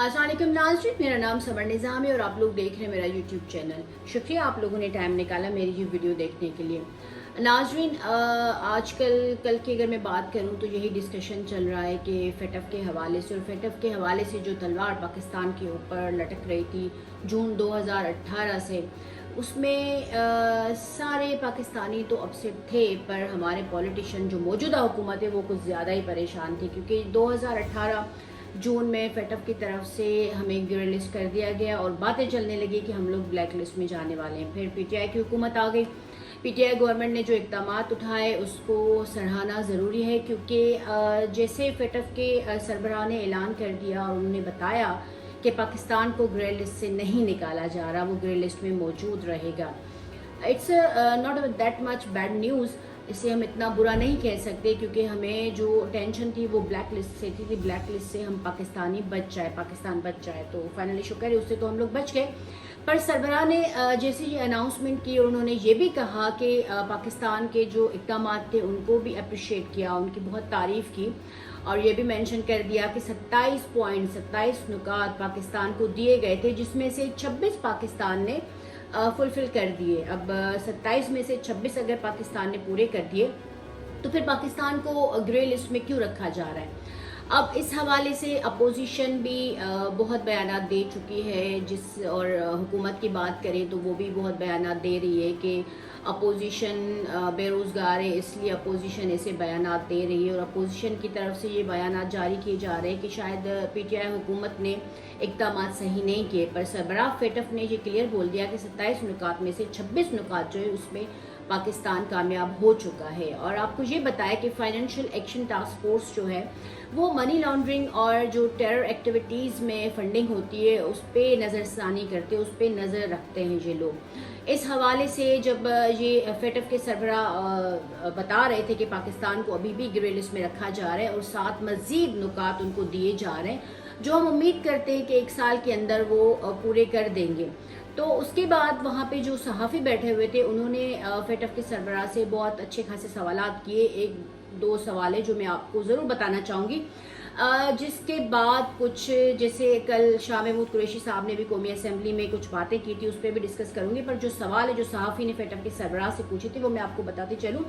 अस्सलाम वालेकुम नाज़रीन, मेरा नाम समर निज़ाम है और आप लोग देख रहे हैं मेरा यूट्यूब चैनल। शुक्रिया आप लोगों ने टाइम निकाला मेरी ये वीडियो देखने के लिए। नाज़रीन, आजकल कल की अगर मैं बात करूं तो यही डिस्कशन चल रहा है कि फेटफ के हवाले से, और फेटफ के हवाले से जो तलवार पाकिस्तान के ऊपर लटक रही थी जून 2018 से, उसमें सारे पाकिस्तानी तो अपसेट थे, पर हमारे पॉलिटिशियन जो मौजूदा हुकूमत है वो कुछ ज़्यादा ही परेशान थी, क्योंकि 2018 जून में फेटफ की तरफ से हमें ग्रे लिस्ट कर दिया गया और बातें चलने लगी कि हम लोग ब्लैक लिस्ट में जाने वाले हैं। फिर पीटीआई की हुकूमत आ गई। पीटीआई गवर्नमेंट ने जो इक़दामात उठाए उसको सराहना ज़रूरी है, क्योंकि जैसे फेटफ के सरबराह ने ऐलान कर दिया और उन्होंने बताया कि पाकिस्तान को ग्रे लिस्ट से नहीं निकाला जा रहा, वो ग्रे लिस्ट में मौजूद रहेगा। It's not that much bad news, इसे हम इतना बुरा नहीं कह सकते, क्योंकि हमें जो टेंशन थी वो ब्लैक लिस्ट से थी। ब्लैक लिस्ट से हम पाकिस्तानी बच जाए, पाकिस्तान बच जाए, तो फाइनली शुक्र है उससे तो हम लोग बच गए। पर सरबराह ने जैसे ये अनाउंसमेंट की और उन्होंने ये भी कहा कि पाकिस्तान के जो इक़दामात थे उनको भी अप्रिशिएट किया, उनकी बहुत तारीफ़ की, और ये भी मेंशन कर दिया कि 27 नुकात पाकिस्तान को दिए गए थे, जिसमें से 26 पाकिस्तान ने फुलफिल कर दिए। अब 27 में से 26 अगर पाकिस्तान ने पूरे कर दिए तो फिर पाकिस्तान को ग्रे लिस्ट में क्यों रखा जा रहा है। अब इस हवाले से अपोजिशन भी बहुत बयानात दे चुकी है, और हुकूमत की बात करें तो वो भी बहुत बयानात दे रही है कि अपोजिशन बेरोज़गार है, इसलिए अपोजिशन ऐसे बयानात दे रही है, और अपोजिशन की तरफ से ये बयानात जारी किए जा रहे हैं कि शायद पीटीआई हुकूमत ने इक़दामात सही नहीं किए। पर सरबराह फेटफ ने ये क्लियर बोल दिया कि 27 नुकात में से 26 नुकात जो है उसमें पाकिस्तान कामयाब हो चुका है। और आपको ये बताया कि फाइनेंशियल एक्शन टास्क फोर्स जो है वो मनी लॉन्ड्रिंग और जो टेरर एक्टिविटीज़ में फंडिंग होती है उस पर नज़रसानी करते हैं, उस पर नज़र रखते हैं ये लोग। इस हवाले से जब ये फेटफ के सरबराह बता रहे थे कि पाकिस्तान को अभी भी ग्रे लिस्ट में रखा जा रहा है और 7 मज़ीद नुकात उनको दिए जा रहे हैं, जो हम उम्मीद करते हैं कि 1 साल के अंदर वो पूरे कर देंगे। तो उसके बाद वहाँ पे जो सहाफ़ी बैठे हुए थे उन्होंने फेटफ के सरबराह से बहुत अच्छे खासे सवालात किए। एक दो सवाल है जो मैं आपको ज़रूर बताना चाहूँगी, जिसके बाद कुछ जैसे कल शाह महमूद कुरैशी साहब ने भी कौमी असम्बली में कुछ बातें की थी, उस पर भी डिस्कस करूँगी। पर जो सवाल है जो सहाफ़ी ने फेटफ के सरबराह से पूछी थी वो मैं आपको बताती चलूँ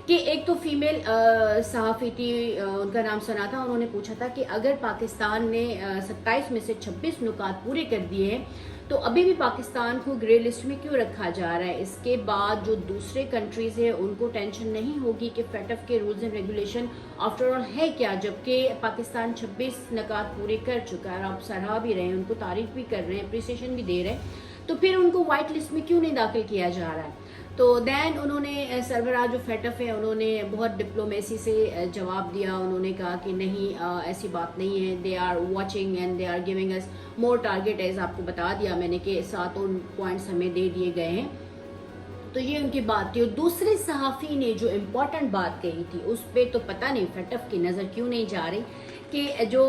कि एक तो फीमेल सहाफ़ी थी, उनका नाम सना था। उन्होंने पूछा था कि अगर पाकिस्तान ने 27 में से 26 नुकात पूरे कर दिए हैं तो अभी भी पाकिस्तान को ग्रे लिस्ट में क्यों रखा जा रहा है। इसके बाद जो दूसरे कंट्रीज़ है उनको टेंशन नहीं होगी कि फेटफ के rules and regulation after all है क्या, जबकि पाकिस्तान 26 नुकात पूरे कर चुका है। आप सराह भी रहे हैं, उनको तारीफ भी कर रहे हैं, अप्रिसिएशन भी दे रहे हैं, तो फिर उनको वाइट लिस्ट में क्यों नहीं दाखिल किया जा रहा है। तो दैन उन्होंने सरबराह जो फेटफ है उन्होंने बहुत डिप्लोमेसी से जवाब दिया। उन्होंने कहा कि नहीं, ऐसी बात नहीं है, they are watching and they are giving us more target, as आपको बता दिया मैंने कि 7 पॉइंट्स हमें दे दिए गए हैं। तो ये उनकी बात थी। और दूसरे सहाफ़ी ने जो इम्पोर्टेंट बात कही थी उस पर तो पता नहीं फेटफ की नज़र क्यों नहीं जा रही कि जो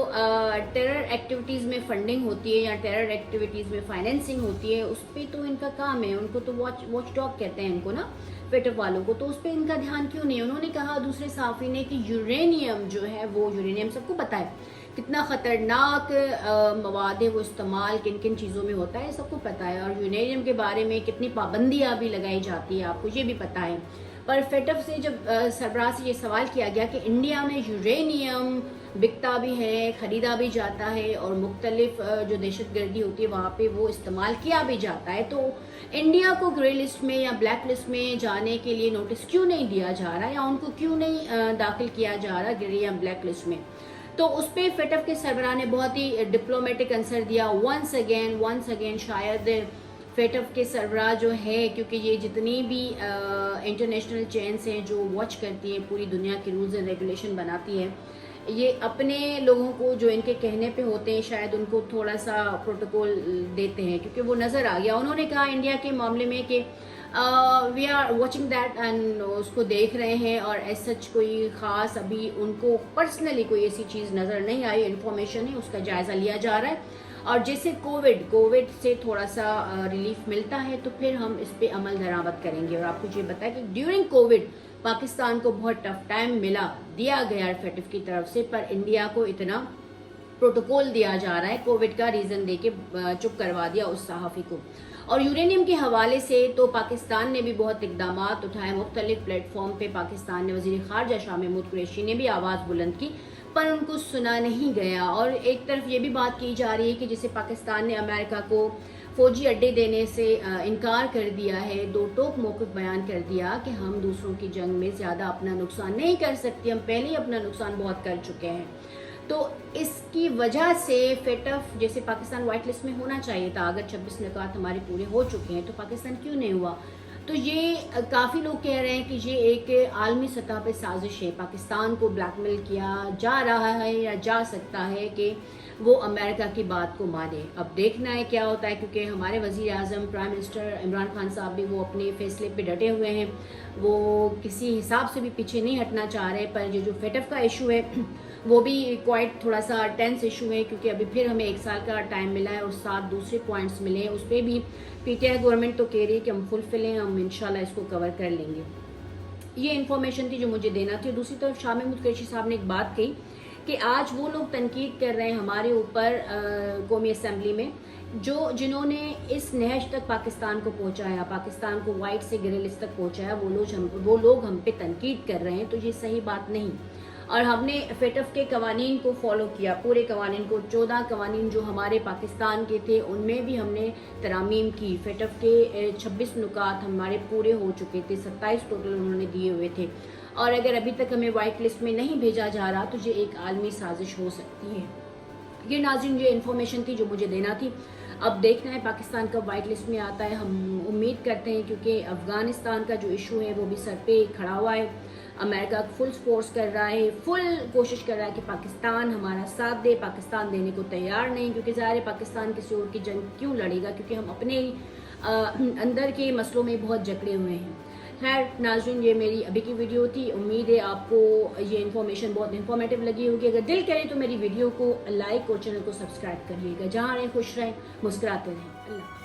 टेरर एक्टिविटीज़ में फंडिंग होती है या टेरर एक्टिविटीज़ में फाइनेंसिंग होती है उस पर तो इनका काम है, उनको तो वॉच डॉग कहते हैं इनको ना, फेटफ वालों को, तो उस पर इनका ध्यान क्यों नहीं। उन्होंने कहा दूसरे सहाफ़ी ने कि यूरेनियम जो है वो, यूरेनियम सबको पता है कितना ख़तरनाक मवाद है, वो इस्तेमाल किन किन चीज़ों में होता है सबको पता है, और यूरेनियम के बारे में कितनी पाबंदियाँ भी लगाई जाती है आपको ये भी पता है। पर फेटफ से जब सरबराह से ये सवाल किया गया कि इंडिया में यूरेनियम बिकता भी है, ख़रीदा भी जाता है, और मुख्तलिफ जो दहशतगर्दी होती है वहाँ पे वो इस्तेमाल किया भी जाता है, तो इंडिया को ग्रे लिस्ट में या ब्लैक लिस्ट में जाने के लिए नोटिस क्यों नहीं दिया जा रहा या उनको क्यों नहीं दाखिल किया जा रहा ग्रे या ब्लैक लिस्ट में। तो उस पर फेटफ के सरबराह ने बहुत ही डिप्लोमेटिक आंसर दिया। वंस अगेन शायद फेटफ के सरबराह जो है, क्योंकि ये जितनी भी इंटरनेशनल चेन्स हैं जो वॉच करती हैं, पूरी दुनिया के रूल्स एंड रेगुलेशन बनाती है, ये अपने लोगों को जो इनके कहने पे होते हैं शायद उनको थोड़ा सा प्रोटोकॉल देते हैं, क्योंकि वो नज़र आ गया। उन्होंने कहा इंडिया के मामले में कि we are watching that and उसको देख रहे हैं, और एज सच कोई ख़ास अभी उनको पर्सनली कोई ऐसी चीज़ नज़र नहीं आई, इन्फॉर्मेशन है उसका जायज़ा लिया जा रहा है, और जैसे कोविड से थोड़ा सा रिलीफ मिलता है तो फिर हम इस पर अमल दरामद करेंगे। और आपको ये बताया कि ड्यूरिंग कोविड पाकिस्तान को बहुत टफ टाइम दिया गया फेटफ की तरफ से, पर इंडिया को इतना प्रोटोकॉल दिया जा रहा है, कोविड का रीज़न दे के चुप करवा दिया उस सहाफ़ी को। और यूरेनियम के हवाले से तो पाकिस्तान ने भी बहुत इकदाम उठाए, मुख्तलिफ प्लेटफॉर्म पे पाकिस्तान ने वज़ीर ख़ारजा शाह महमूद कुरैशी ने भी आवाज़ बुलंद की, पर उनको सुना नहीं गया। और एक तरफ ये भी बात की जा रही है कि जैसे पाकिस्तान ने अमेरिका को फ़ौजी अड्डे देने से इनकार कर दिया है, दो टोक मौक़िफ़ बयान कर दिया कि हम दूसरों की जंग में ज़्यादा अपना नुकसान नहीं कर सकते, हम पहले ही अपना नुकसान बहुत कर चुके हैं। तो इसकी वजह से फेटफ जैसे पाकिस्तान वाइट लिस्ट में होना चाहिए था, अगर 26 निकात हमारे पूरे हो चुके हैं तो पाकिस्तान क्यों नहीं हुआ। तो ये काफ़ी लोग कह रहे हैं कि ये एक आलमी सतह पे साजिश है, पाकिस्तान को ब्लैकमेल किया जा रहा है या जा सकता है कि वो अमेरिका की बात को माने। अब देखना है क्या होता है, क्योंकि हमारे वज़ीर आज़म प्राइम मिनिस्टर इमरान खान साहब भी वो अपने फैसले पे डटे हुए हैं, वो किसी हिसाब से भी पीछे नहीं हटना चाह रहे। पर ये जो फेटफ का इशू है वो भी क्वाइट थोड़ा सा टेंस इशू है, क्योंकि अभी फिर हमें 1 साल का टाइम मिला है और 7 दूसरे पॉइंट्स मिले हैं। उस पर भी पीटीआई गवर्नमेंट तो कह रही है कि हम फुलफिल हैं, हम इंशाल्लाह इसको कवर कर लेंगे। ये इन्फॉर्मेशन थी जो मुझे देना थी। दूसरी तरफ शाह महमूद कुरैशी साहब ने एक बात कही कि आज वो लोग तनकीद कर रहे हैं हमारे ऊपर कौमी असम्बली में जिन्होंने इस नहज तक पाकिस्तान को पहुंचाया, पाकिस्तान को वाइट से ग्रे लिस्ट तक पहुंचाया, वो लोग हम पे तनकीद कर रहे हैं। तो ये सही बात नहीं। और हमने फेटफ के कवानीन को फॉलो किया, पूरे कवानीन को। 14 कवानीन जो हमारे पाकिस्तान के थे उनमें भी हमने तरामीम की। फेटफ के 26 नुकात हमारे पूरे हो चुके थे, 27 टोटल उन्होंने दिए हुए थे। और अगर अभी तक हमें वाइट लिस्ट में नहीं भेजा जा रहा तो ये एक आलमी साजिश हो सकती है। ये नाज़रीन ये इन्फॉर्मेशन थी जो मुझे देना थी। अब देखना है पाकिस्तान कब वाइट लिस्ट में आता है। हम उम्मीद करते हैं, क्योंकि अफ़गानिस्तान का जो इशू है वो भी सर पे खड़ा हुआ है। अमेरिका फुल फोर्स कर रहा है, फुल कोशिश कर रहा है कि पाकिस्तान हमारा साथ दे। पाकिस्तान देने को तैयार नहीं, क्योंकि ज़ाहिर है पाकिस्तान किसी और की जंग क्यों लड़ेगा, क्योंकि हम अपने अंदर के मसलों में बहुत जकड़े हुए हैं। खैर नाज़रीन ये मेरी अभी की वीडियो थी। उम्मीद है आपको ये इन्फॉर्मेशन बहुत इन्फॉर्मेटिव लगी होगी। अगर दिल करे तो मेरी वीडियो को लाइक और चैनल को सब्सक्राइब करिएगा। जहाँ रहें खुश रहें, मुस्कुराते रहें। अल्लाह।